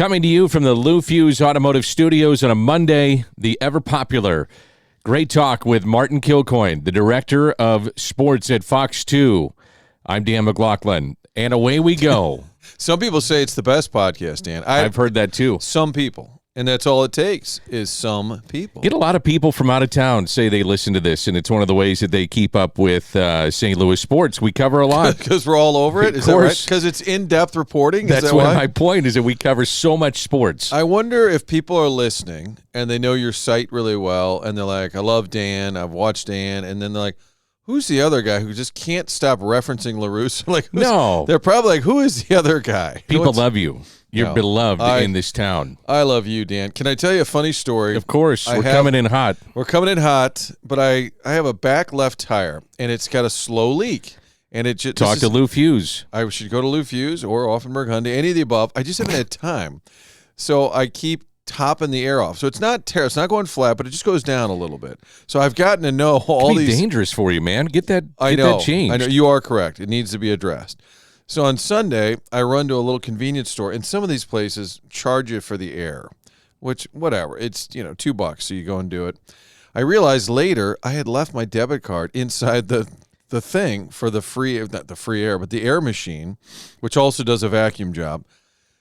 Coming to you from the Lou Fuse Automotive Studios on a Monday, the ever-popular Great Talk with Martin Kilcoyne, the director of sports at Fox 2. I'm Dan McLaughlin, and away we go. Some people say it's the best podcast, Dan. I've heard that too. Some people. And that's all it takes is some people. Get a lot of people from out of town say they listen to this, and it's one of the ways that they keep up with St. Louis sports. We cover a lot. Because we're all over it? Is that right? Because it's in-depth reporting? That's what my point is, that we cover so much sports. I wonder if people are listening, and they know your site really well, and they're like, I love Dan, I've watched Dan, and then they're like, who's the other guy who just can't stop referencing LaRusse? No. They're probably like, who is the other guy? People love you. You're beloved in this town. I love you, Dan. Can I tell you a funny story? Of course. We're coming in hot. We're coming in hot, but I have a back left tire, and it's got a slow leak. And it just Talk to Lou Fuse. I should go to Lou Fuse or Offenberg Hyundai, any of the above. I just haven't had time. So I keep topping the air off. So it's not going flat, but it just goes down a little bit. So I've gotten to know all these. It's dangerous for you, man. Get that changed. I know. You are correct. It needs to be addressed. So on Sunday, I run to a little convenience store, and some of these places charge you for the air, which, whatever. It's, $2, so you go and do it. I realized later I had left my debit card inside the thing for the free, not the free air, but the air machine, which also does a vacuum job.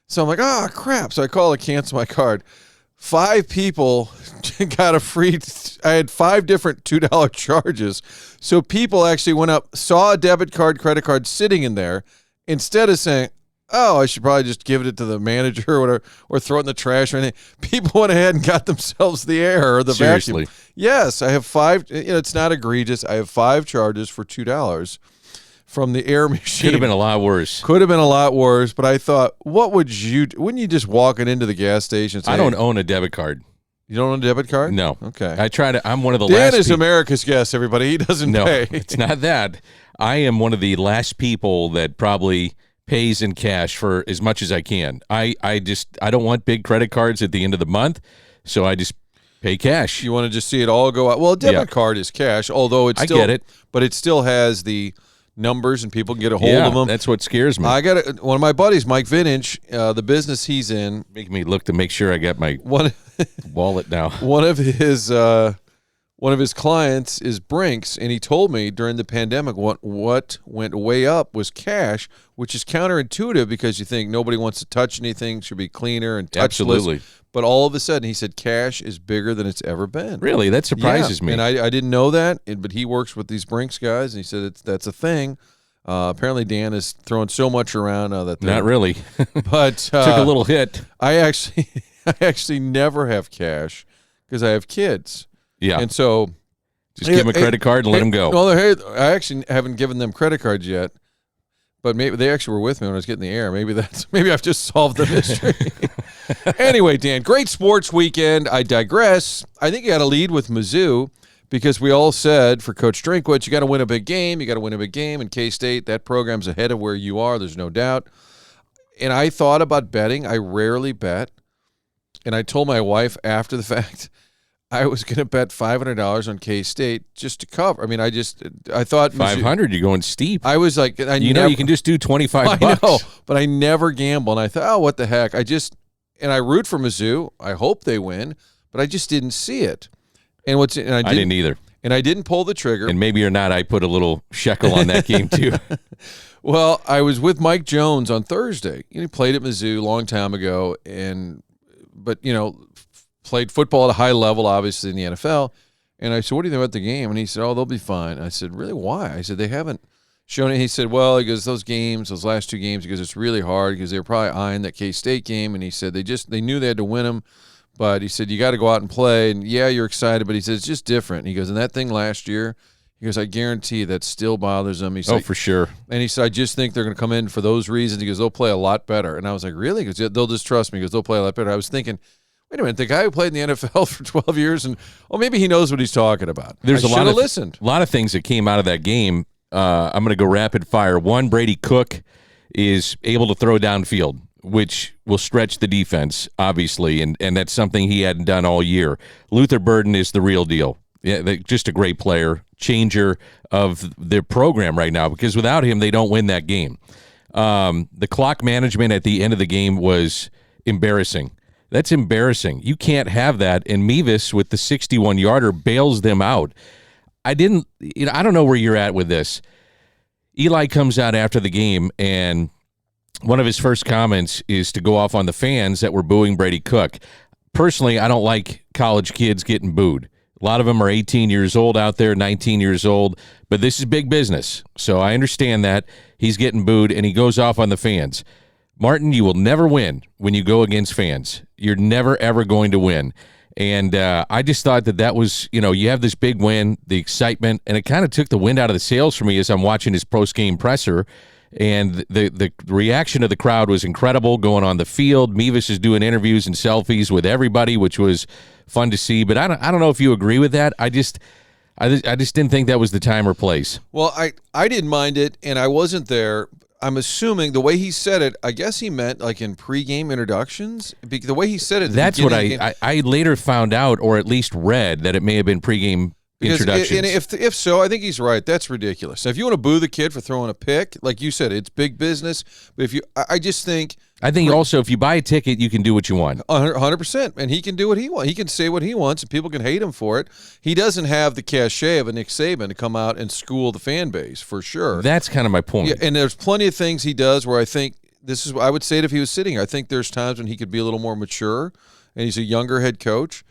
So I'm like, crap. So I call to cancel my card. 5 people got a free. I had 5 different $2 charges. So people actually went up, saw a debit card, credit card sitting in there. Instead of saying, I should probably just give it to the manager or whatever, or throw it in the trash or anything, people went ahead and got themselves the air or the Seriously. vacuum. Yes, I have 5. It's not egregious. I have 5 charges for $2 from the air machine. Could have been a lot worse. Could have been a lot worse, but I thought, wouldn't you just walk it into the gas station and say, I don't own a debit card. You don't own a debit card? No. Okay. I'm one of the Dan last is people. America's guest, everybody. He doesn't pay. No, it's not that. I am one of the last people that probably pays in cash for as much as I can. I don't want big credit cards at the end of the month, so I just pay cash. You want to just see it all go out. Well, a debit card is cash, although I get it, but it still has the numbers and people can get a hold of them. That's what scares me. I got one of my buddies, Mike Vintage, the business he's in. Make me look to make sure I got my wallet now. One of his clients is Brinks, and he told me during the pandemic what went way up was cash, which is counterintuitive because you think nobody wants to touch anything, should be cleaner and touchless. Absolutely. But all of a sudden, he said cash is bigger than it's ever been. Really? That surprises me. And I didn't know that, but he works with these Brinks guys, and he said that's a thing. Apparently, Dan is throwing so much around that. Not really. But took a little hit. I actually never have cash because I have kids. Yeah. And so just give them a credit card and let them go. Well, I actually haven't given them credit cards yet, but maybe they actually were with me when I was getting the air. Maybe I've just solved the mystery. Anyway, Dan, great sports weekend. I digress. I think you got to lead with Mizzou because we all said for Coach Drinkwitz, you got to win a big game. You got to win a big game. And K-State, that program's ahead of where you are. There's no doubt. And I thought about betting. I rarely bet. And I told my wife after the fact, I was going to bet $500 on K-State just to cover. I mean, I thought $500. You're going steep. I was like, you can just do $25. I know, but I never gamble. And I thought, what the heck? And I root for Mizzou. I hope they win, but I just didn't see it. I didn't either. And I didn't pull the trigger. And maybe or not, I put a little shekel on that game too. Well, I was with Mike Jones on Thursday. He played at Mizzou a long time ago, but played football at a high level, obviously, in the NFL. And I said, what do you think about the game? And he said, they'll be fine. I said, really, why? I said, they haven't shown it. He said, well, he goes, those last 2 games, he goes, it's really hard because they were probably eyeing that K-State game. And he said, they knew they had to win them. But he said, you got to go out and play. And, yeah, you're excited. But he said, it's just different. He goes, and that thing last year, he goes, I guarantee that still bothers them. He's for sure. And he said, I just think they're going to come in for those reasons. He goes, they'll play a lot better. And I was like, really? He goes, they'll just trust me. He goes, they'll play a lot better. I was thinking, wait a minute, the guy who played in the NFL for 12 years, and maybe he knows what he's talking about. There's a lot of things that came out of that game. I'm going to go rapid fire. One, Brady Cook is able to throw downfield, which will stretch the defense, obviously, and that's something he hadn't done all year. Luther Burden is the real deal. Yeah, just a great player, changer of their program right now, because without him, they don't win that game. The clock management at the end of the game was embarrassing. That's embarrassing. You can't have that. And Mevis with the 61-yarder bails them out. I don't know where you're at with this. Eli comes out after the game, and one of his first comments is to go off on the fans that were booing Brady Cook. Personally, I don't like college kids getting booed. A lot of them are 18 years old out there, 19 years old, but this is big business. So I understand that. He's getting booed, and he goes off on the fans. Martin, you will never win when you go against fans. You're never, ever going to win. And I just thought that was, you have this big win, the excitement, and it kind of took the wind out of the sails for me as I'm watching his post-game presser. And the reaction of the crowd was incredible going on the field. Mevis is doing interviews and selfies with everybody, which was fun to see. But I don't know if you agree with that. I just didn't think that was the time or place. Well, I didn't mind it, and I wasn't there. I'm assuming the way he said it, I guess he meant like in pregame introductions. The way he said it, that's what I later found out, or at least read, that it may have been pregame introductions. And if so, I think he's right. That's ridiculous. Now, if you want to boo the kid for throwing a pick, like you said, it's big business. But I just think. I think also if you buy a ticket, you can do what you want. 100%. And he can do what he wants. He can say what he wants, and people can hate him for it. He doesn't have the cachet of a Nick Saban to come out and school the fan base, for sure. That's kind of my point. Yeah, and there's plenty of things he does where I think I would say it if he was sitting here. I think there's times when he could be a little more mature, and he's a younger head coach.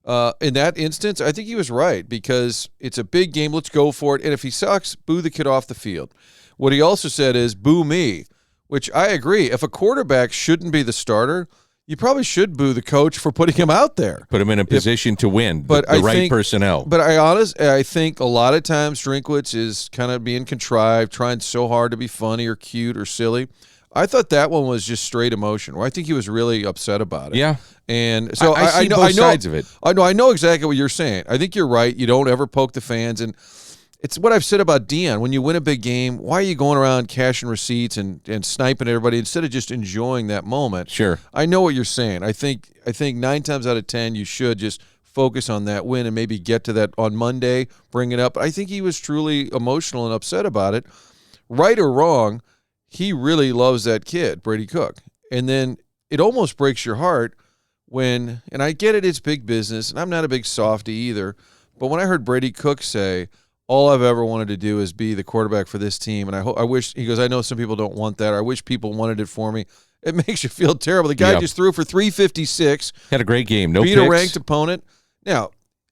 In that instance, I think he was right because it's a big game. Let's go for it. And if he sucks, boo the kid off the field. What he also said is, boo me. Which I agree. If a quarterback shouldn't be the starter, you probably should boo the coach for putting him out there. Put him in a position to win, the right personnel. But I think a lot of times Drinkwitz is kind of being contrived, trying so hard to be funny or cute or silly. I thought that one was just straight emotion. I think he was really upset about it. Yeah. And so I know both sides of it. I know exactly what you're saying. I think you're right. You don't ever poke the fans. And it's what I've said about Deion. When you win a big game, why are you going around cashing receipts and sniping at everybody instead of just enjoying that moment? Sure. I know what you're saying. I think 9 times out of 10 you should just focus on that win and maybe get to that on Monday, bring it up. I think he was truly emotional and upset about it. Right or wrong, he really loves that kid, Brady Cook. And then it almost breaks your heart when, and I get it, it's big business, and I'm not a big softy either, but when I heard Brady Cook say, all I've ever wanted to do is be the quarterback for this team, and I wish, he goes, I know some people don't want that, or I wish people wanted it for me. It makes you feel terrible. The guy just threw for 356. Had a great game. No beat picks. A ranked opponent. Now,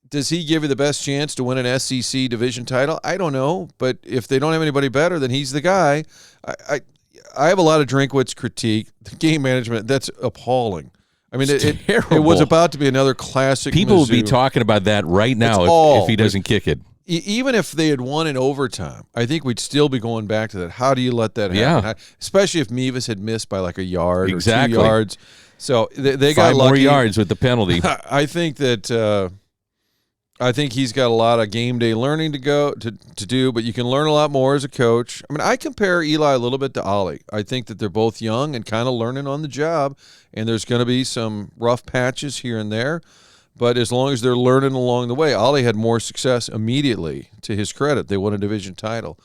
does he give you the best chance to win an SEC division title? I don't know, but if they don't have anybody better, then he's the guy. I have a lot of Drinkwitz critique. The game management, that's appalling. I mean, it was about to be another classic People Mizzou. would be talking about that right now if he doesn't kick it. Even if they had won in overtime, I think we'd still be going back to that. How do you let that happen? Yeah. Especially if Mevis had missed by like a yard or 2 Exactly. yards. So they got 5 lucky. more yards with the penalty. I think that I think he's got a lot of game day learning to do, but you can learn a lot more as a coach. I mean, I compare Eli a little bit to Ollie. I think that they're both young and kind of learning on the job, and there's going to be some rough patches here and there. But as long as they're learning along the way, Ollie had more success immediately, to his credit. They won a division title.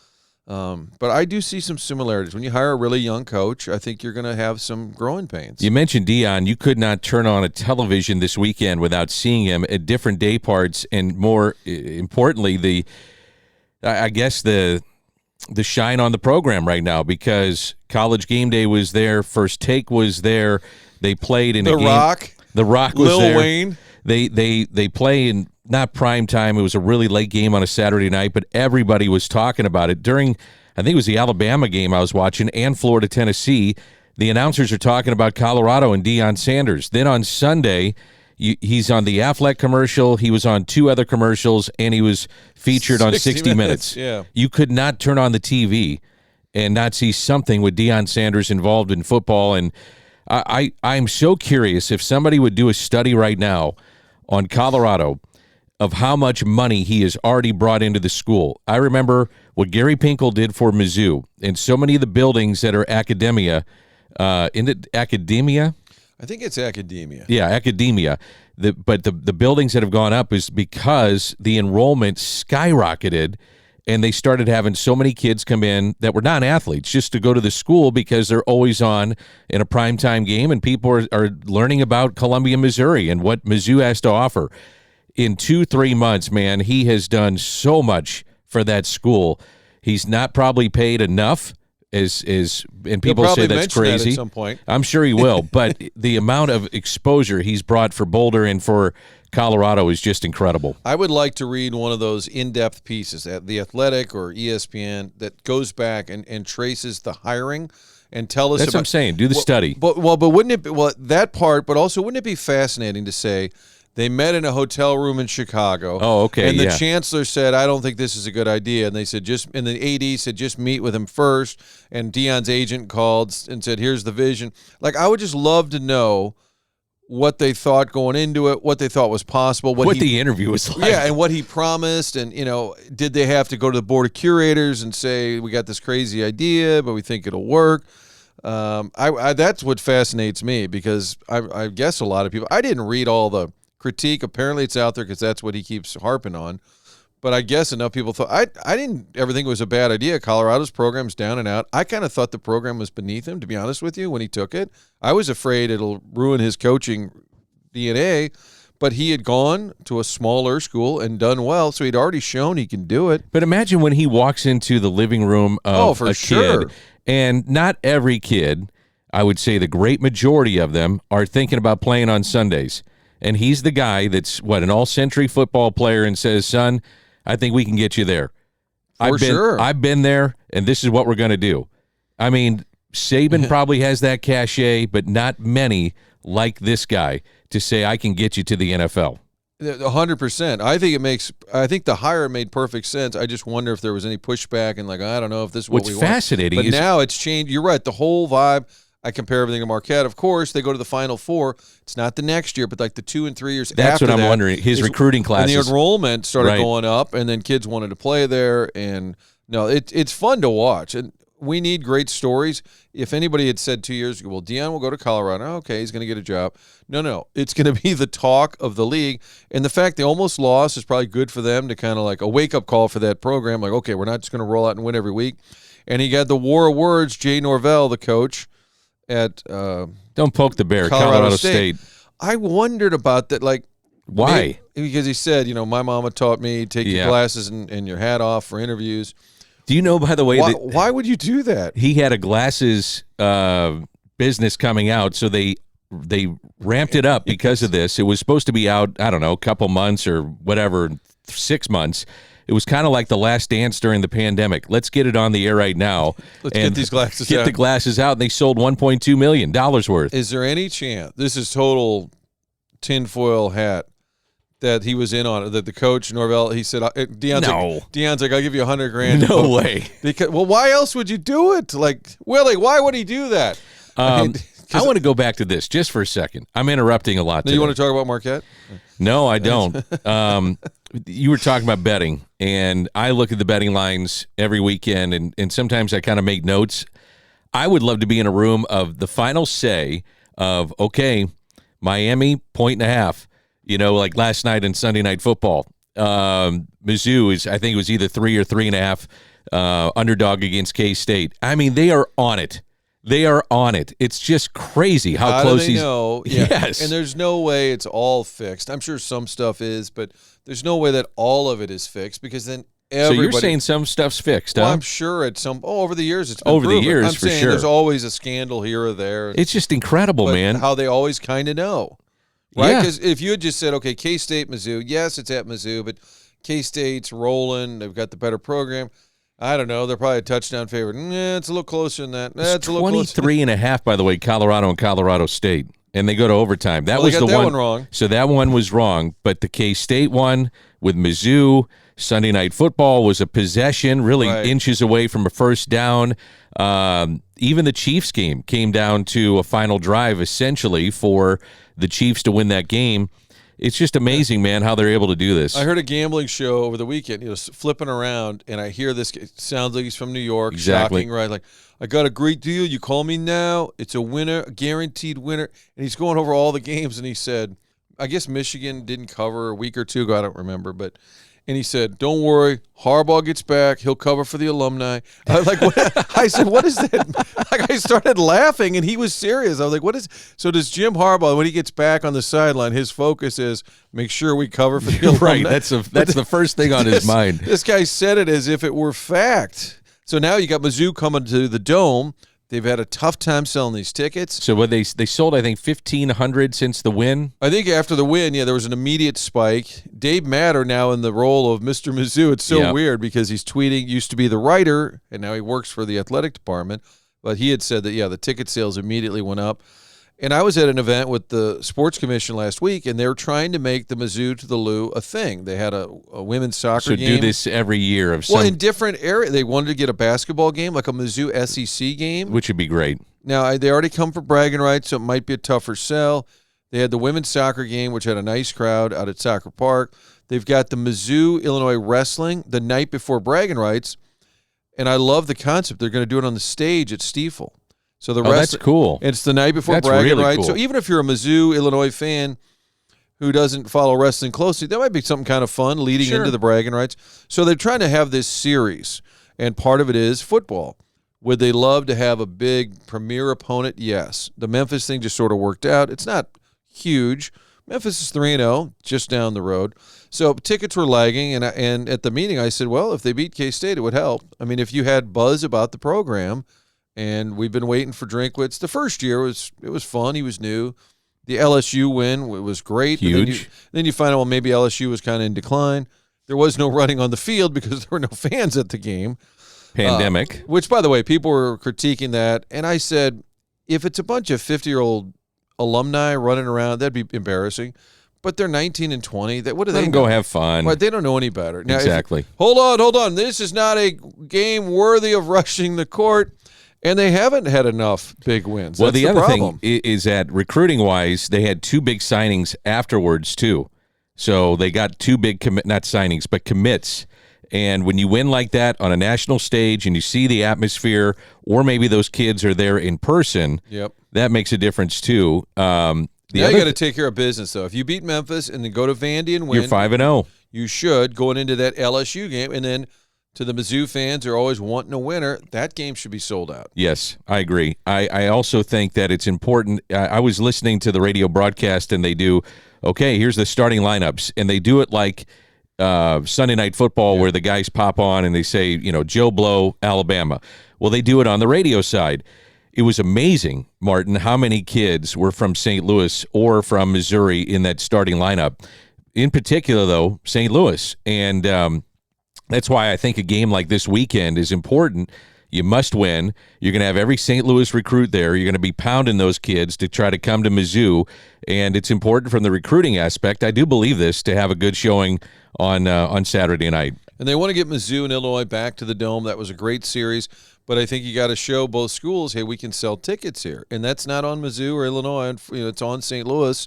But I do see some similarities. When you hire a really young coach, I think you're going to have some growing pains. You mentioned Deion. You could not turn on a television this weekend without seeing him at different day parts, and more importantly, the shine on the program right now, because College Game Day was there, First Take was there. They played in a game. The Rock was Lil there. Wayne. They play in not prime time. It was a really late game on a Saturday night, but everybody was talking about it during, I think it was the Alabama game I was watching, and Florida, Tennessee. The announcers are talking about Colorado and Deion Sanders. Then on Sunday, he's on the Affleck commercial. He was on 2 other commercials, and he was featured on 60 Minutes. Yeah. You could not turn on the TV and not see something with Deion Sanders involved in football. And I'm so curious if somebody would do a study right now on Colorado of how much money he has already brought into the school. I remember what Gary Pinkel did for Mizzou, and so many of the buildings that are academia. In it academia? I think it's academia. Yeah, academia. But the buildings that have gone up is because the enrollment skyrocketed, and they started having so many kids come in that were non-athletes just to go to the school because they're always on in a primetime game, and people are learning about Columbia, Missouri, and what Mizzou has to offer. In 2-3 months, man, he has done so much for that school. He's not probably paid enough, and people say that's crazy. That at some point. I'm sure he will, but the amount of exposure he's brought for Boulder and for Colorado is just incredible. I would like to read one of those in-depth pieces at The Athletic or ESPN that goes back and traces the hiring and tell us That's about. what I'm saying. Do the study. But wouldn't it be, that part, but also wouldn't it be fascinating to say they met in a hotel room in Chicago? Oh, okay. And the chancellor said, I don't think this is a good idea. And they said, and the AD said, just meet with him first. And Deion's agent called and said, here's the vision. Like, I would just love to know what they thought going into it, what they thought was possible, what the interview was like. Yeah, and what he promised, and did they have to go to the board of curators and say we got this crazy idea, but we think it'll work? That's what fascinates me, because I guess a lot of people. I didn't read all the critique. Apparently, it's out there because that's what he keeps harping on. But I guess enough people thought I didn't ever think it was a bad idea. Colorado's program's down and out. I kind of thought the program was beneath him, to be honest with you, when he took it. I was afraid it'll ruin his coaching DNA, but he had gone to a smaller school and done well, so he'd already shown he can do it. But imagine when he walks into the living room of a kid, and not every kid, I would say the great majority of them, are thinking about playing on Sundays. And he's the guy that's, an all-century football player, and says, son, I think we can get you there. I've been there, and this is what we're going to do. I mean, Saban probably has that cachet, but not many like this guy to say, I can get you to the NFL. 100%. I think the hire made perfect sense. I just wonder if there was any pushback and I don't know if this is what we want. What's fascinating is now it's changed. You're right. The whole vibe. I compare everything to Marquette. Of course, they go to the Final Four. It's not the next year, but like the 2 and 3 years after that. That's what I'm wondering. His recruiting classes. And the enrollment started going up, and then kids wanted to play there. And no, it's fun to watch. And we need great stories. If anybody had said 2 years ago, well, Deion will go to Colorado. Okay, he's going to get a job. No. It's going to be the talk of the league. And the fact they almost lost is probably good for them, to kind of like a wake-up call for that program. Like, okay, we're not just going to roll out and win every week. And he got the war of words, Jay Norvell, the coach at don't poke the bear, Colorado State. I wondered about that. Like, why? Because he said, my mama taught me, take your glasses and your hat off for interviews. Do you know, by the way, why would you do that? He had a glasses business coming out, so they ramped it up because of this. It was supposed to be out, I don't know, a couple months or whatever, 6 months. It was kind of like the last dance during the pandemic. Let's get it on the air right now. Let's get these glasses out. Get the glasses out, and they sold $1.2 million worth. Is there any chance, this is total tinfoil hat, that he was in on it, that the coach, Norvell, he said, Deion's like, I'll give you $100,000. No way. Because, why else would you do it? Like, Willie, why would he do that? I want to go back to this just for a second. I'm interrupting a lot today. You want to talk about Marquette? No, I don't. You were talking about betting, and I look at the betting lines every weekend, and sometimes I kind of make notes. I would love to be in a room of the final say of, okay, Miami, 1.5, like last night in Sunday Night Football. Mizzou I think it was either 3 or 3.5 underdog against K-State. I mean, they are on it. They are on it. It's just crazy how close he's. Know? Yeah. Yes. And there's no way it's all fixed. I'm sure some stuff is, but there's no way that all of it is fixed, because then everybody. So you're saying some stuff's fixed, well, huh? I'm sure over the years it's been over proven. the years, I'm for saying sure. There's always a scandal here or there. It's just incredible, man. How they always kind of know, right? Yeah. Because if you had just said, okay, K-State, Mizzou, yes, it's at Mizzou, but K-State's rolling. They've got the better program. I don't know. They're probably a touchdown favorite. It's a little closer than that. It's 23.5, by the way, Colorado and Colorado State. And they go to overtime. That was the one wrong. So that one was wrong. But the K-State one with Mizzou, Sunday Night Football was a possession, really inches away from a first down. Even the Chiefs game came down to a final drive, essentially, for the Chiefs to win that game. It's just amazing, man, how they're able to do this. I heard a gambling show over the weekend, flipping around, and I hear this. It sounds like he's from New York. Exactly. Shocking, right? Like, I got a great deal. You call me now. It's a winner, a guaranteed winner. And he's going over all the games, and he said, I guess Michigan didn't cover a week or two ago. I don't remember, but And he said, "Don't worry, Harbaugh gets back. He'll cover for the alumni." I was like, what? I said, "What is that?" Like, I started laughing, and he was serious. I was like, "What is?" So does Jim Harbaugh, when he gets back on the sideline, his focus is make sure we cover for the alumni. Right. That's the first thing on his mind. This guy said it as if it were fact. So now you got Mizzou coming to the Dome. They've had a tough time selling these tickets. So they sold, I think, 1,500 since the win. I think after the win, there was an immediate spike. Dave Matter now in the role of Mr. Mizzou. It's so weird because he's tweeting, used to be the writer, and now he works for the athletic department. But he had said that, the ticket sales immediately went up. And I was at an event with the Sports Commission last week, and they were trying to make the Mizzou to the Lou a thing. They had a women's soccer game. So do this every year of in different areas. They wanted to get a basketball game, like a Mizzou SEC game. Which would be great. Now, they already come for bragging rights, so it might be a tougher sell. They had the women's soccer game, which had a nice crowd out at Soccer Park. They've got the Mizzou, Illinois wrestling the night before bragging rights. And I love the concept. They're going to do it on the stage at Stiefel. So that's cool. It's the night before that's bragging really rights. Cool. So even if you're a Mizzou, Illinois fan who doesn't follow wrestling closely, that might be something kind of fun leading into the bragging rights. So they're trying to have this series, and part of it is football. Would they love to have a big premier opponent? Yes. The Memphis thing just sort of worked out. It's not huge. Memphis is 3-0, just down the road. So tickets were lagging, and at the meeting I said, well, if they beat K-State, it would help. I mean, if you had buzz about the program, and we've been waiting for Drinkwitz. The first year it was fun. He was new. The LSU win was great. Huge. Then you find out, well, maybe LSU was kind of in decline. There was no running on the field because there were no fans at the game. Pandemic. Which, by the way, people were critiquing that. And I said, if it's a bunch of 50-year-old alumni running around, that'd be embarrassing. But they're 19 and 20. What do they go have fun? Right, they don't know any better. Now, exactly. Hold on. This is not a game worthy of rushing the court. And they haven't had enough big wins. Well, That's the other problem. thing is that recruiting-wise, they had two big signings afterwards, too. So they got two big not signings, but commits. And when you win like that on a national stage and you see the atmosphere, or maybe those kids are there in person, that makes a difference, too. Now you got to take care of business, though. If you beat Memphis and then go to Vandy and win, you're 5-0. You should, going into that LSU game, and then to the Mizzou fans who are always wanting a winner, that game should be sold out. Yes, I agree. I also think that it's important. I was listening to the radio broadcast, and they do, okay, here's the starting lineups. And they do it like Sunday Night Football where the guys pop on and they say, Joe Blow, Alabama. Well, they do it on the radio side. It was amazing, Martin, how many kids were from St. Louis or from Missouri in that starting lineup. In particular, though, St. Louis. And that's why I think a game like this weekend is important. You must win. You're going to have every St. Louis recruit there. You're going to be pounding those kids to try to come to Mizzou, and it's important from the recruiting aspect. I do believe this to have a good showing on Saturday night. And they want to get Mizzou and Illinois back to the Dome. That was a great series, but I think you got to show both schools, hey, we can sell tickets here, and that's not on Mizzou or Illinois. It's on St. Louis.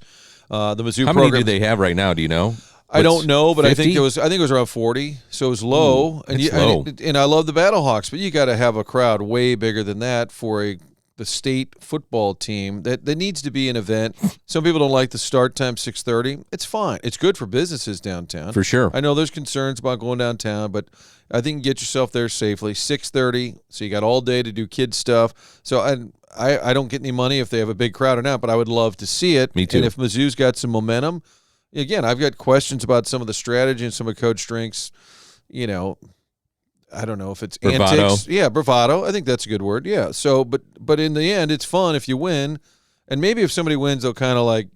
The Mizzou How program. many do they have right now? Do you know? I don't know, but 50? I think it was around 40, so it was low. Low. And I love the Battlehawks, but you got to have a crowd way bigger than that for the state football team. That needs to be an event. Some people don't like the start time 6:30. It's fine. It's good for businesses downtown. For sure. I know there's concerns about going downtown, but I think you get yourself there safely. 6:30, so you got all day to do kid stuff. So I don't get any money if they have a big crowd or not, but I would love to see it. Me too. And if Mizzou's got some momentum. Again, I've got questions about some of the strategy and some of Coach Drink's, I don't know if it's bravado. Antics. Yeah, bravado. I think that's a good word. Yeah. So, but in the end, it's fun if you win. And maybe if somebody wins, they'll kind of like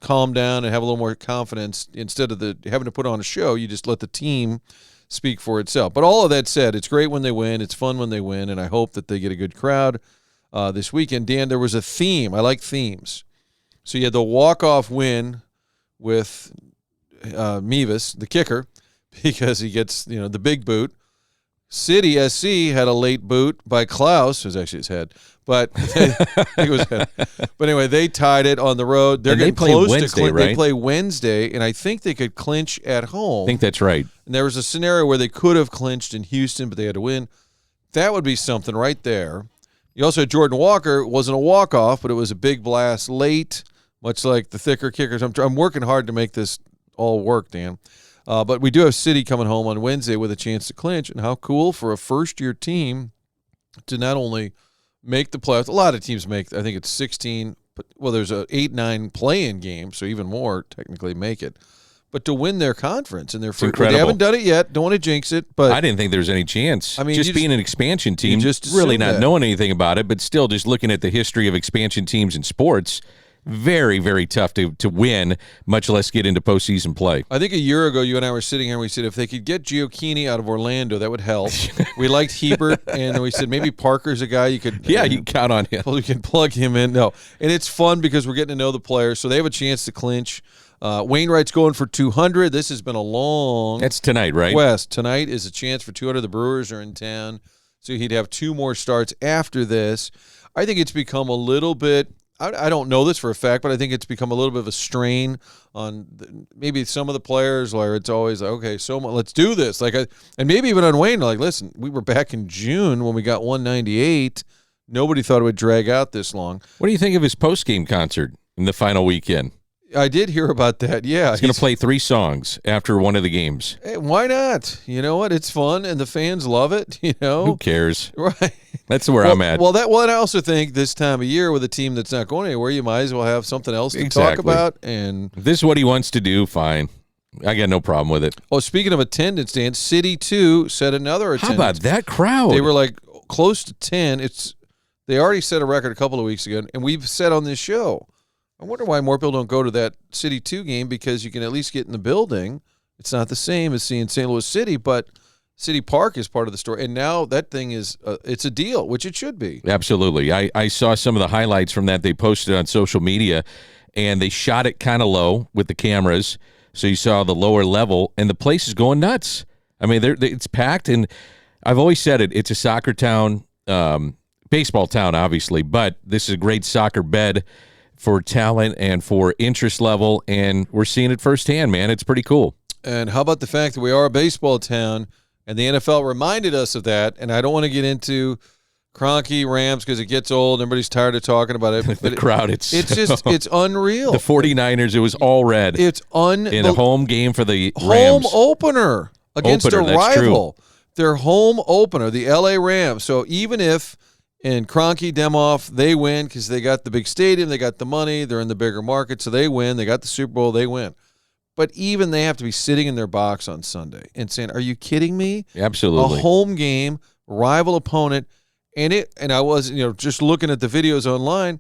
calm down and have a little more confidence. Instead of having to put on a show, you just let the team speak for itself. But all of that said, it's great when they win. It's fun when they win. And I hope that they get a good crowd this weekend. Dan, there was a theme. I like themes. So you had the walk-off win with Mevis, the kicker, because he gets, the big boot. City SC had a late boot by Klaus. It was actually his head. But but anyway, they tied it on the road. They're getting close Wednesday, to right? They play Wednesday, and I think they could clinch at home. I think that's right. And there was a scenario where they could have clinched in Houston, but they had to win. That would be something right there. You also had Jordan Walker. It wasn't a walk-off, but it was a big blast late. Much like the thicker kickers. I'm working hard to make this all work, Dan. But we do have City coming home on Wednesday with a chance to clinch. And how cool for a first-year team to not only make the playoffs. A lot of teams make, I think it's 16. Well, there's a 8-9 play-in game, so even more technically make it. But to win their conference and their first, they haven't done it yet. Don't want to jinx it, but I didn't think there was any chance. I mean, just being an expansion team, just really not that. knowing anything about it, but still just looking at the history of expansion teams in sports, very, very tough to win, much less get into postseason play. I think a year ago, you and I were sitting here and we said if they could get Gioacchini out of Orlando, that would help. We liked Hebert, and then we said maybe Parker's a guy you could. Yeah, you can count on him. You can plug him in. No, and it's fun because we're getting to know the players, so they have a chance to clinch. Wainwright's going for 200. This has been a long. That's tonight, right? West tonight is a chance for 200. The Brewers are in town, so he'd have 2 more starts after this. I think it's become a little bit. I don't know this for a fact, but I think it's become a little bit of a strain on maybe some of the players where it's always like, okay, let's do this. And maybe even on Wayne, like, listen, we were back in June when we got 198. Nobody thought it would drag out this long. What do you think of his post-game concert in the final weekend? I did hear about that, yeah. He's going to play 3 songs after one of the games. Hey, why not? You know what? It's fun, and the fans love it, you know? Who cares? Right. That's where I'm at. Well, and I also think this time of year with a team that's not going anywhere, you might as well have something else to talk about. And if this is what he wants to do, fine. I got no problem with it. Oh, speaking of attendance, Dan, City 2 set another attendance. How about that crowd? They were like close to 10. They already set a record a couple of weeks ago, and we've said on this show, I wonder why more people don't go to that City 2 game, because you can at least get in the building. It's not the same as seeing St. Louis City, but City Park is part of the story. And now that thing is it's a deal, which it should be. Absolutely. I saw some of the highlights from that they posted on social media, and they shot it kind of low with the cameras, so you saw the lower level, and the place is going nuts. I mean, it's packed, and I've always said it's a soccer town, baseball town, obviously, but this is a great soccer bed for talent and for interest level, and we're seeing it firsthand, man. It's pretty cool. And how about the fact that we are a baseball town, and the NFL reminded us of that, and I don't want to get into Kroenke, Rams, because it gets old. Everybody's tired of talking about it. The crowd, it's unreal. The 49ers, it was all red. It's in a home game for the home Rams. Opener against a rival. Their home opener, the LA Rams. So even if and Kroenke, Demoff, they win because they got the big stadium, they got the money, they're in the bigger market, so they win. They got the Super Bowl, they win. But even they have to be sitting in their box on Sunday and saying, "Are you kidding me?" Absolutely. A home game, rival opponent, and I was, just looking at the videos online.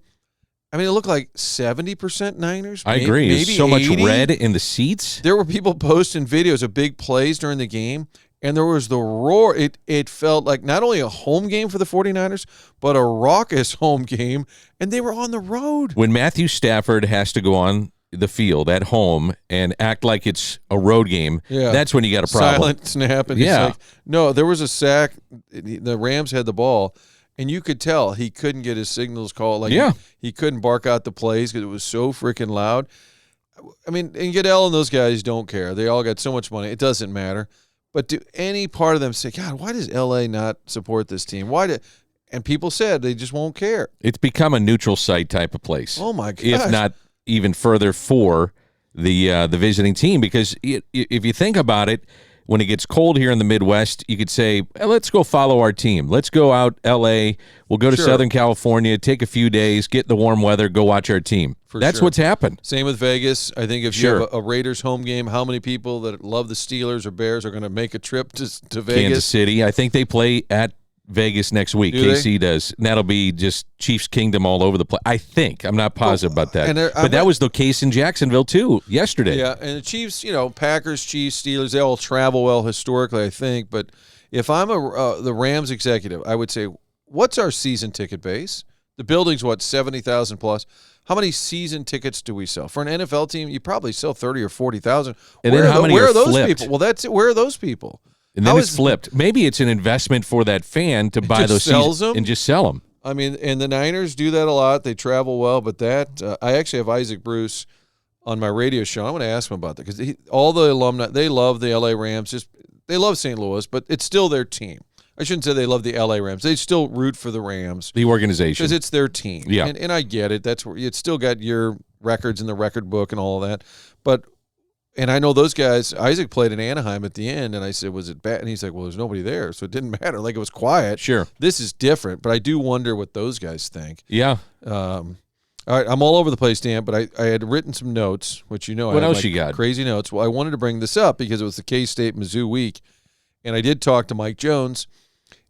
I mean, it looked like 70% Niners. I agree. Maybe so 80. Much red in the seats. There were people posting videos of big plays during the game. And there was the roar. It felt like not only a home game for the 49ers, but a raucous home game, and they were on the road. When Matthew Stafford has to go on the field at home and act like it's a road game, that's when you got a problem. Silent snap. And he's like, no, there was a sack. The Rams had the ball, and you could tell he couldn't get his signals called. He couldn't bark out the plays because it was so freaking loud. I mean, and Goodell and those guys don't care. They all got so much money. It doesn't matter. But do any part of them say, God, why does L.A. not support this team? And people said they just won't care. It's become a neutral site type of place. Oh, my gosh. If not even further for the visiting team. Because if you think about it, when it gets cold here in the Midwest, you could say, let's go follow our team. Let's go out L.A. We'll go to Southern California, take a few days, get in the warm weather, go watch our team. That's what's happened. Same with Vegas. I think if you have a Raiders home game, how many people that love the Steelers or Bears are going to make a trip to Vegas? Kansas City. I think they play at Vegas next week. KC does. And that'll be just Chiefs Kingdom all over the place. I think. I'm not positive about that. But that was the case in Jacksonville, too, yesterday. Yeah, and the Chiefs, Packers, Chiefs, Steelers, they all travel well historically, I think. But if I'm the Rams executive, I would say, what's our season ticket base? The building's, 70,000 plus. How many season tickets do we sell? For an NFL team, you probably sell 30 or 40,000. And then how many are those flipped? people? Well, that's it. Where are those people? And then it's flipped. Maybe it's an investment for that fan to buy those seasons and just sell them. I mean, and the Niners do that a lot. They travel well, but I actually have Isaac Bruce on my radio show. I'm going to ask him about that because all the alumni, they love the LA Rams. They love St. Louis, but it's still their team. I shouldn't say they love the LA Rams. They still root for the Rams. The organization. Because it's their team. Yeah. And I get it. That's where it's still got your records in the record book and all of that. But And I know those guys. Isaac played in Anaheim at the end, and I said, was it bad? And he's like, well, there's nobody there, so it didn't matter. Like, it was quiet. Sure. This is different, but I do wonder what those guys think. Yeah. All right, I'm all over the place, Dan, but I had written some notes, which I What had else you got? crazy notes. Well, I wanted to bring this up because it was the K-State Mizzou week, and I did talk to Mike Jones,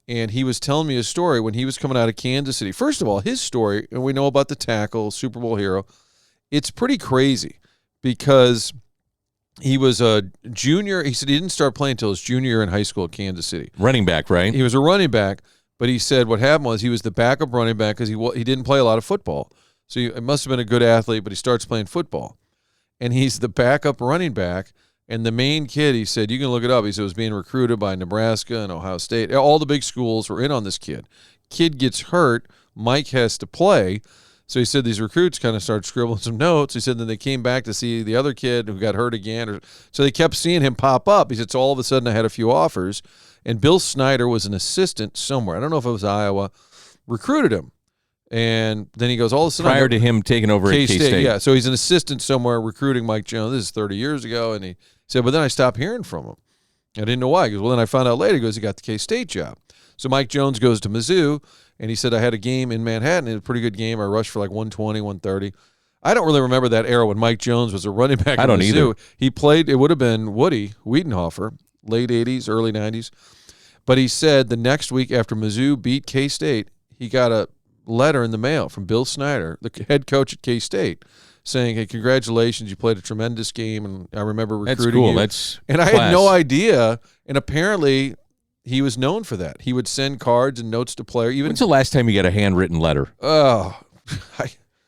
and he was telling me a story when he was coming out of Kansas City. First of all, his story, and we know about the tackle, Super Bowl hero, it's pretty crazy because he was a junior. He said he didn't start playing until his junior year in high school at Kansas City. Running back, right? He was a running back, but he said what happened was he was the backup running back because he didn't play a lot of football. So he must have been a good athlete, but he starts playing football. And he's the backup running back. And the main kid, he said, you can look it up. He said, was being recruited by Nebraska and Ohio State. All the big schools were in on this kid. Kid gets hurt. Mike has to play. So he said these recruits kind of started scribbling some notes. He said then they came back to see the other kid who got hurt again. So they kept seeing him pop up. He said, so all of a sudden I had a few offers. And Bill Snyder was an assistant somewhere. I don't know if it was Iowa. Recruited him. And then he goes, all of a sudden. Prior to him taking over at K-State. Yeah, so he's an assistant somewhere recruiting Mike Jones. This is 30 years ago. And he said, but then I stopped hearing from him. I didn't know why. He goes, well, then I found out later. He goes, he got the K-State job. So Mike Jones goes to Mizzou, and he said, I had a game in Manhattan. It was a pretty good game. I rushed for like 120, 130. I don't really remember that era when Mike Jones was a running back I at don't Mizzou. either. He played, it would have been Woody Wiedenhofer, late 80s, early 90s. But he said the next week after Mizzou beat K-State, he got a letter in the mail from Bill Snyder, the head coach at K-State, saying, hey, congratulations, you played a tremendous game, and I remember recruiting you. That's cool. And I had no idea, and apparently he was known for that. He would send cards and notes to players. When's the last time you got a handwritten letter?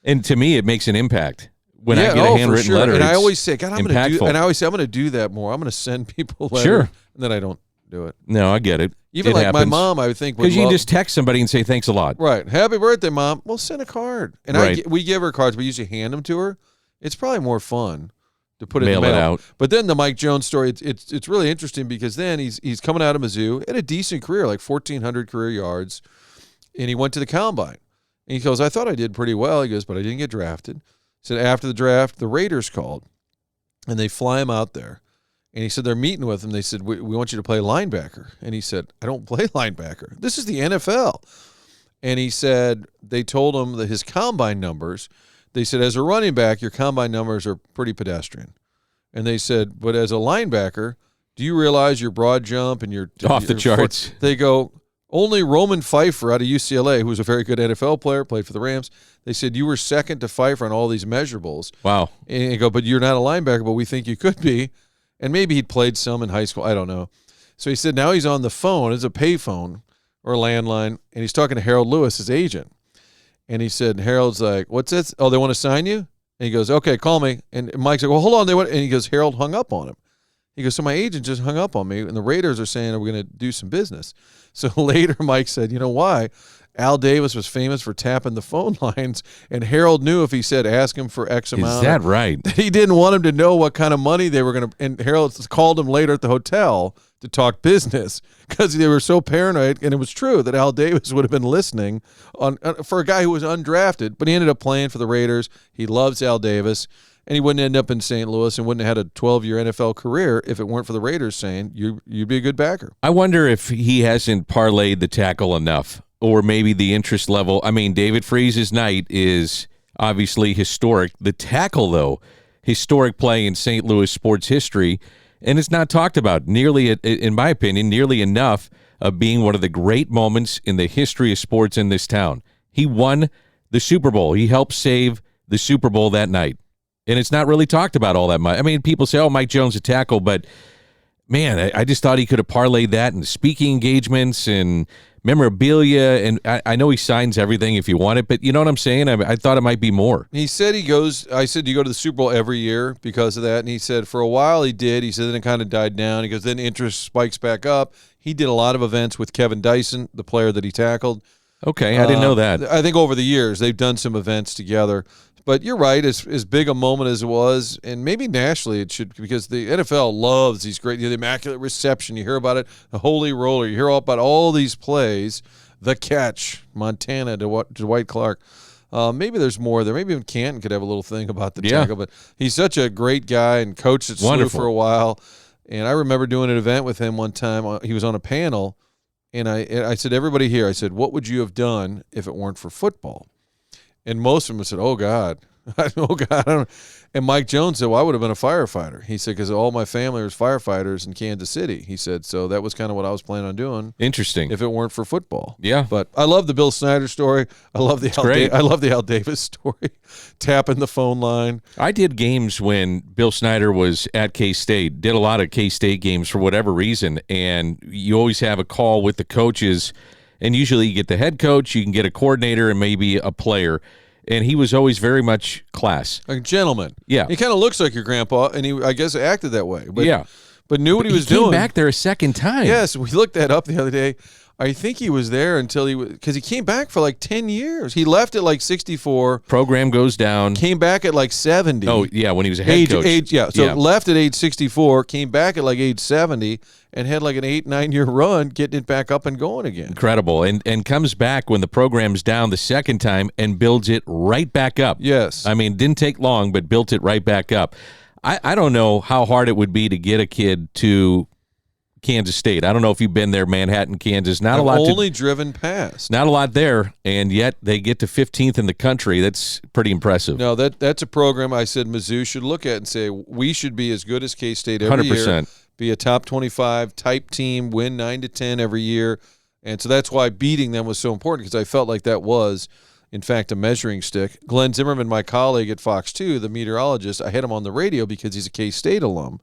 And to me, it makes an impact. When I get a handwritten letter, and I always say, God, I'm going to do. And I always say, I'm going to do that more. I'm going to send people letters. Sure. And then I don't do it. No, I get it. Even it like happens. my mom, I would think. Because you can just text somebody and say, thanks a lot. Right. Happy birthday, Mom. We'll send a card. And Right. we give her cards. We usually hand them to her. It's probably more fun to put it in Mail the mail. it out. But then the Mike Jones story, it's really interesting because then he's coming out of Mizzou, had a decent career, like 1,400 career yards, and he went to the Combine. And he goes, I thought I did pretty well. He goes, but I didn't get drafted. He said after the draft, the Raiders called, and they fly him out there. And he said they're meeting with him. They said, we want you to play linebacker. And he said, I don't play linebacker. This is the NFL. And he said they told him that his combine numbers, they said, as a running back, your combine numbers are pretty pedestrian. And they said, but as a linebacker, do you realize your broad jump and your off the charts? They go, only Roman Pfeiffer out of UCLA, who was a very good NFL player, played for the Rams. They said you were second to Pfeiffer on all these measurables. Wow. And they go, but you're not a linebacker, but we think you could be. And maybe he'd played some in high school. I don't know. So he said now he's on the phone. It's a pay phone or a landline, and he's talking to Harold Lewis, his agent. And he said, Harold's like, what's this? Oh, they want to sign you? And he goes, okay, call me. And Mike's like, well, hold on. And he goes, Harold hung up on him. He goes, so my agent just hung up on me, and the Raiders are saying, we're going to do some business. So later Mike said, you know why? Al Davis was famous for tapping the phone lines, and Harold knew if he said ask him for X amount. Is that right? He didn't want him to know what kind of money they were going to. And Harold called him later at the hotel to talk business because they were so paranoid. And it was true that Al Davis would have been listening for a guy who was undrafted, but he ended up playing for the Raiders. He loves Al Davis, and he wouldn't end up in St. Louis and wouldn't have had a 12-year NFL career if it weren't for the Raiders saying you'd be a good backer. I wonder if he hasn't parlayed the tackle enough. Or maybe the interest level. I mean, David Freese's night is obviously historic. The tackle, though, historic play in St. Louis sports history, and it's not talked about nearly, in my opinion, nearly enough of being one of the great moments in the history of sports in this town. He won the Super Bowl. He helped save the Super Bowl that night, and it's not really talked about all that much. I mean, people say, oh, Mike Jones a tackle, but, man, I just thought he could have parlayed that in speaking engagements and memorabilia, and I know he signs everything if you want it, but you know what I'm saying? I thought it might be more. He said I said, you go to the Super Bowl every year because of that, and he said for a while he did. He said then it kind of died down. He goes, then interest spikes back up. He did a lot of events with Kevin Dyson, the player that he tackled. Okay, I didn't know that. I think over the years they've done some events together. But you're right, as big a moment as it was, and maybe nationally it should, because the NFL loves these great, the Immaculate Reception. You hear about it, the Holy Roller. You hear about all these plays, the catch, Montana to Dwight Clark. Maybe there's more there. Maybe even Canton could have a little thing about the Yeah. tackle. But he's such a great guy and coached at SLU Wonderful. for a while. And I remember doing an event with him one time. He was on a panel, and I said, everybody here, I said, what would you have done if it weren't for football? And most of them said, oh, God. Oh, God. I don't. And Mike Jones said, well, I would have been a firefighter. He said, because all my family was firefighters in Kansas City. He said, so that was kind of what I was planning on doing Interesting. if it weren't for football. Yeah. But I love the Bill Snyder story. I love the Al Davis story. Tapping the phone line. I did games when Bill Snyder was at K-State, did a lot of K-State games for whatever reason, and you always have a call with the coaches, and usually you get the head coach, you can get a coordinator, and maybe a player. And he was always very much class. A gentleman. Yeah. He kind of looks like your grandpa, and he, I guess, acted that way. But, Yeah. But knew what he was He doing. came back there a second time. Yes, we looked that up the other day. I think he was there until because he came back for like 10 years. He left at like 64. Program goes down. Came back at like 70. Oh, yeah, when he was a head coach. So left at age 64, came back at like age 70, and had like an 8-9 year run getting it back up and going again. Incredible. And comes back when the program's down the second time and builds it right back up. Yes. I mean, didn't take long, but built it right back up. I don't know how hard it would be to get a kid to Kansas State. I don't know if you've been there, Manhattan, Kansas. Not a lot. Only driven past. Not a lot there, and yet they get to 15th in the country. That's pretty impressive. No, that's a program I said Mizzou should look at and say we should be as good as K-State every 100%. year. Be a top 25 type team, win 9-10 every year. And so that's why beating them was so important, because I felt like that was, in fact, a measuring stick. Glenn Zimmerman, my colleague at Fox 2, the meteorologist, I had him on the radio because he's a K-State alum.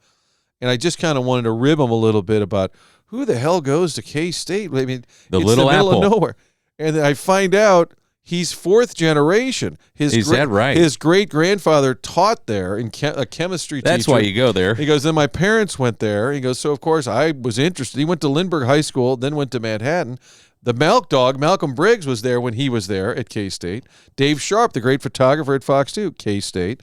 And I just kind of wanted to rib him a little bit about who the hell goes to K-State. I mean, The it's little the middle apple. of nowhere. And then I find out he's fourth generation. Is that right? His great-grandfather taught there in a chemistry That's teacher. why you go there. He goes, then my parents went there. He goes, so of course I was interested. He went to Lindbergh High School, then went to Manhattan. The Milk Dog, Malcolm Briggs, was there when he was there at K-State. Dave Sharp, the great photographer at Fox 2, K-State.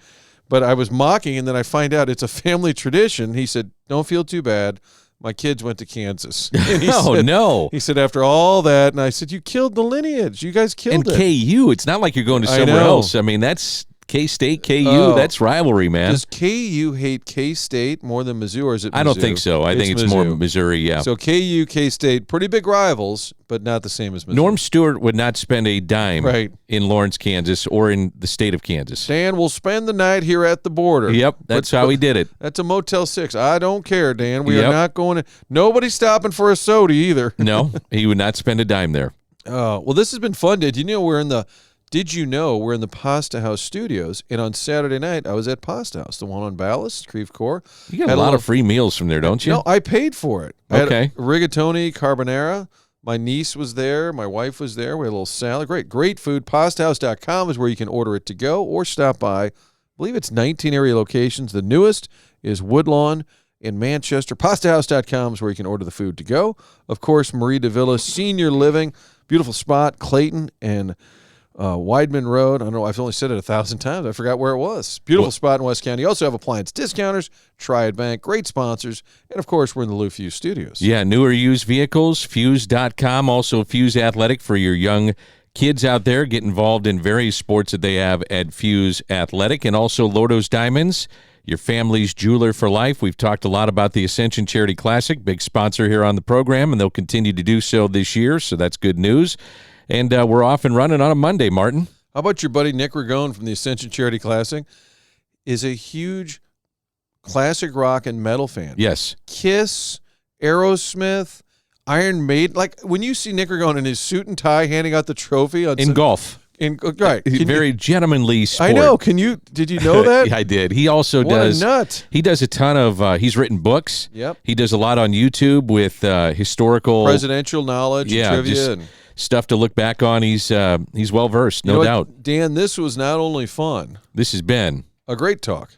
But I was mocking, and then I find out it's a family tradition. He said, don't feel too bad. My kids went to Kansas. And he Oh, said, no. He said, after all that, and I said, you killed the lineage. You guys killed And it. KU, it's not like you're going to I somewhere know. else. I mean, that's K-State, KU. Oh. That's rivalry, man. Does KU hate K-State more than Mizzou, or is it Mizzou? I don't think so. I think it's more Mizzou. Missouri, yeah. So KU, K-State, pretty big rivals, but not the same as Mizzou. Norm Stewart would not spend a dime Right. in Lawrence, Kansas, or in the state of Kansas. Dan will spend the night here at the border. Yep, that's how he did it. That's a Motel 6. I don't care, Dan. We are Yep. not going to. Nobody's stopping for a soda either. No, he would not spend a dime there. Well, this has been fun, Did you know we're in the Pasta House studios? And on Saturday night, I was at Pasta House, the one on Ballast, Creve Coeur. You get Had a lot little- of free meals from there, don't you? No, I paid for it. I had Okay. rigatoni carbonara. My niece was there. My wife was there. We had a little salad. Great food. PastaHouse.com is where you can order it to go or stop by. I believe it's 19 area locations. The newest is Woodlawn in Manchester. PastaHouse.com is where you can order the food to go. Of course, Marie de Villa Senior Living. Beautiful spot. Clayton and Wideman Road. I don't know. I've only said it 1,000 times. I forgot where it was. Beautiful spot in West County. You also have appliance discounters, Triad Bank, great sponsors, and of course, we're in the Lou Fuse Studios. Yeah, newer used vehicles, Fuse.com, also Fuse Athletic for your young kids out there. Get involved in various sports that they have at Fuse Athletic, and also Lordo's Diamonds, your family's jeweler for life. We've talked a lot about the Ascension Charity Classic, big sponsor here on the program, and they'll continue to do so this year, so that's good news. And we're off and running on a Monday, Martin. How about your buddy Nick Ragone from the Ascension Charity Classic? Is a huge classic rock and metal fan. Yes. Kiss, Aerosmith, Iron Maiden. Like when you see Nick Ragone in his suit and tie handing out the trophy on In golf. right, Very gentlemanly sport. I know. Did you know that? Yeah, I did. He also What does. a nut. He does a ton of. He's written books. Yep. He does a lot on YouTube with historical Presidential knowledge, Yeah, and trivia, just and stuff to look back on. He's well versed, You no know what, doubt. Dan, this was not only fun, This has been a great talk.